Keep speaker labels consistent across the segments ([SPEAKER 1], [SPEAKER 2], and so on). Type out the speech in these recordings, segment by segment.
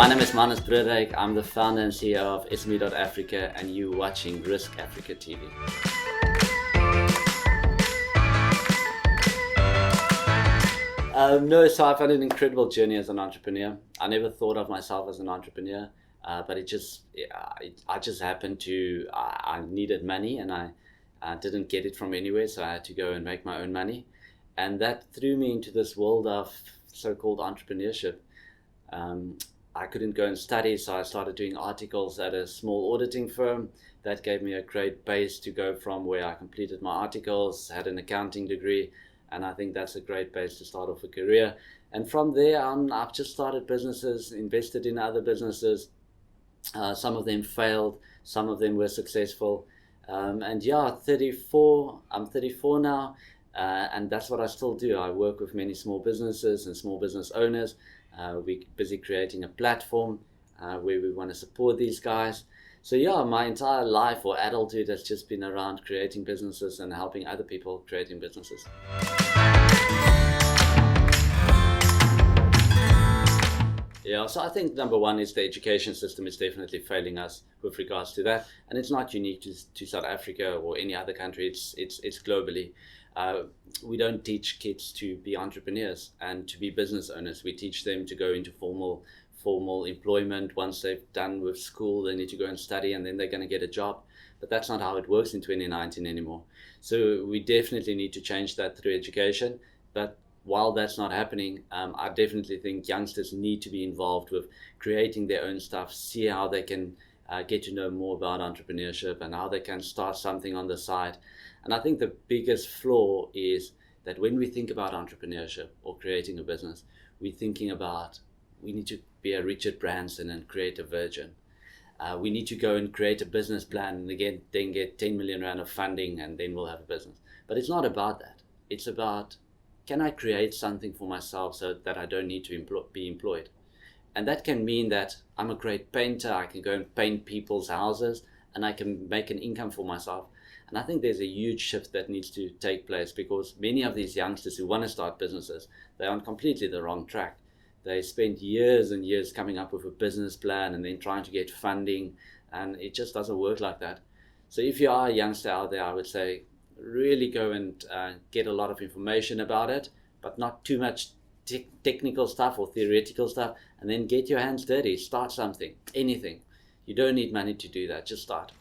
[SPEAKER 1] My name is Marnus Broodryk. I'm the founder and CEO of sme.africa, and you're watching RISKAfrica TV. So I've had an incredible journey as an entrepreneur. I never thought of myself as an entrepreneur, but I just happened to, I needed money, and I didn't get it from anywhere, so I had to go and make my own money. And that threw me into this world of so-called entrepreneurship. I couldn't go and study, so I started doing articles at a small auditing firm. That gave me a great base to go from, where I completed my articles, had an accounting degree, and I think that's a great base to start off a career. And from there on, I've just started businesses, invested in other businesses. Some of them failed, some of them were successful. And yeah, 34, I'm 34 now, and that's what I still do. I work with many small businesses and small business owners. We're busy creating a platform where we want to support these guys. So yeah, my entire life or adulthood has just been around creating businesses and helping other people creating businesses. Yeah, so I think number one is the education system is definitely failing us with regards to that, and it's not unique to South Africa or any other country. It's globally. We don't teach kids to be entrepreneurs and to be business owners. We teach them to go into formal employment. Once they've done with school, they need to go and study, and then they're going to get a job. But that's not how it works in 2019 anymore. So we definitely need to change that through education. But while that's not happening, I definitely think youngsters need to be involved with creating their own stuff, see how they can get to know more about entrepreneurship and how they can start something on the side. And I think the biggest flaw is that when we think about entrepreneurship or creating a business, we're thinking about, we need to be a Richard Branson and create a Virgin. We need to go and create a business plan and again, then get 10 million rand of funding, and then we'll have a business. But it's not about that. It's about, can I create something for myself so that I don't need to be employed? And that can mean that I'm a great painter. I can go and paint people's houses, and I can make an income for myself. And I think there's a huge shift that needs to take place, because many of these youngsters who want to start businesses, they're on completely the wrong track. They spend years and years coming up with a business plan and then trying to get funding, and it just doesn't work like that. So if you are a youngster out there, I would say really go and get a lot of information about it, but not too much technical stuff or theoretical stuff, and then get your hands dirty, start something, anything. You don't need money to do that, just start.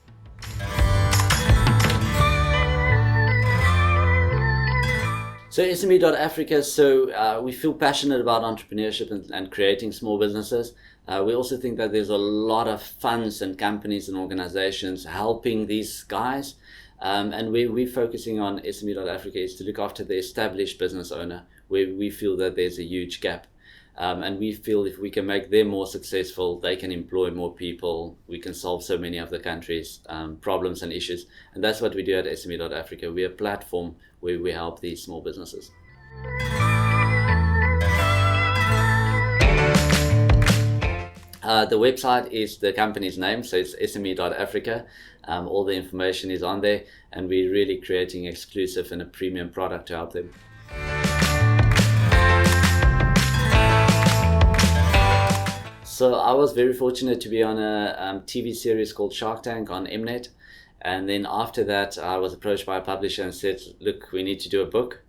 [SPEAKER 1] So sme.africa, so we feel passionate about entrepreneurship and creating small businesses. We also think that there's a lot of funds and companies and organizations helping these guys. And we're focusing on sme.africa is to look after the established business owner, where we feel that there's a huge gap. And we feel if we can make them more successful, they can employ more people. We can solve so many of the country's problems and issues. And that's what we do at sme.africa. We're a platform where we help these small businesses. The website is the company's name, so it's sme.africa. All the information is on there, and we're really creating exclusive and a premium product to help them. So I was very fortunate to be on a TV series called Shark Tank on Mnet. And then after that, I was approached by a publisher and said, look, we need to do a book.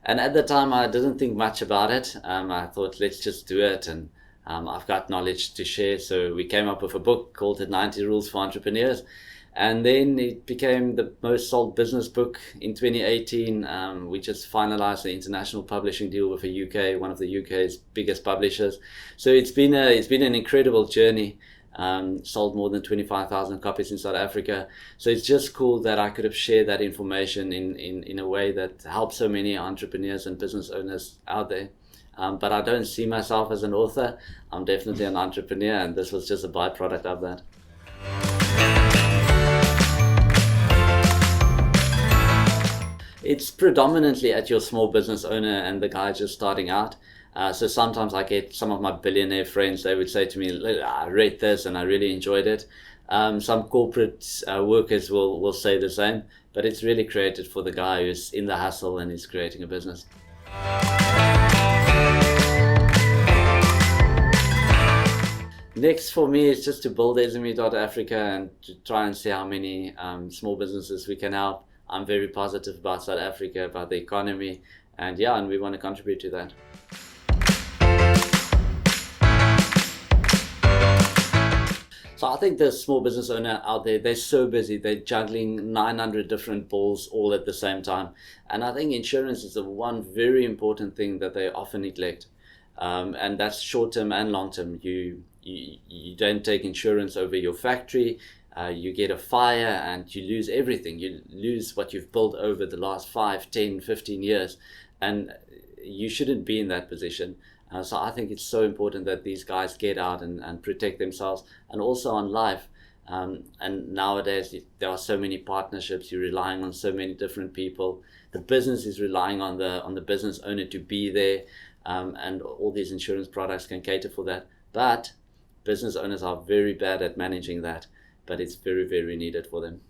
[SPEAKER 1] And at the time, I didn't think much about it. I thought, let's just do it. And I've got knowledge to share. So we came up with a book called The 90 Rules for Entrepreneurs. And then it became the most sold business book in 2018. We just finalized the international publishing deal with one of the UK's biggest publishers. So it's been an incredible journey. Sold more than 25,000 copies in South Africa. So it's just cool that I could have shared that information in a way that helps so many entrepreneurs and business owners out there. But I don't see myself as an author. I'm definitely an entrepreneur, and this was just a byproduct of that. It's predominantly at your small business owner and the guy just starting out. So sometimes I get some of my billionaire friends, they would say to me, I read this and I really enjoyed it. Some corporate workers will say the same, but it's really created for the guy who's in the hustle and is creating a business. Next for me is just to build sme.africa and to try and see how many small businesses we can help. I'm very positive about South Africa, about the economy, and we want to contribute to that. So I think the small business owner out there, they're so busy, they're juggling 900 different balls all at the same time. And I think insurance is the one very important thing that they often neglect. And that's short-term and long-term. You don't take insurance over your factory, you get a fire and you lose everything. You lose what you've built over the last 5, 10, 15 years. And you shouldn't be in that position. So I think it's so important that these guys get out and protect themselves, and also on life. And nowadays there are so many partnerships. You're relying on so many different people. The business is relying on the business owner to be there, and all these insurance products can cater for that. But business owners are very bad at managing that. But it's very, very needed for them.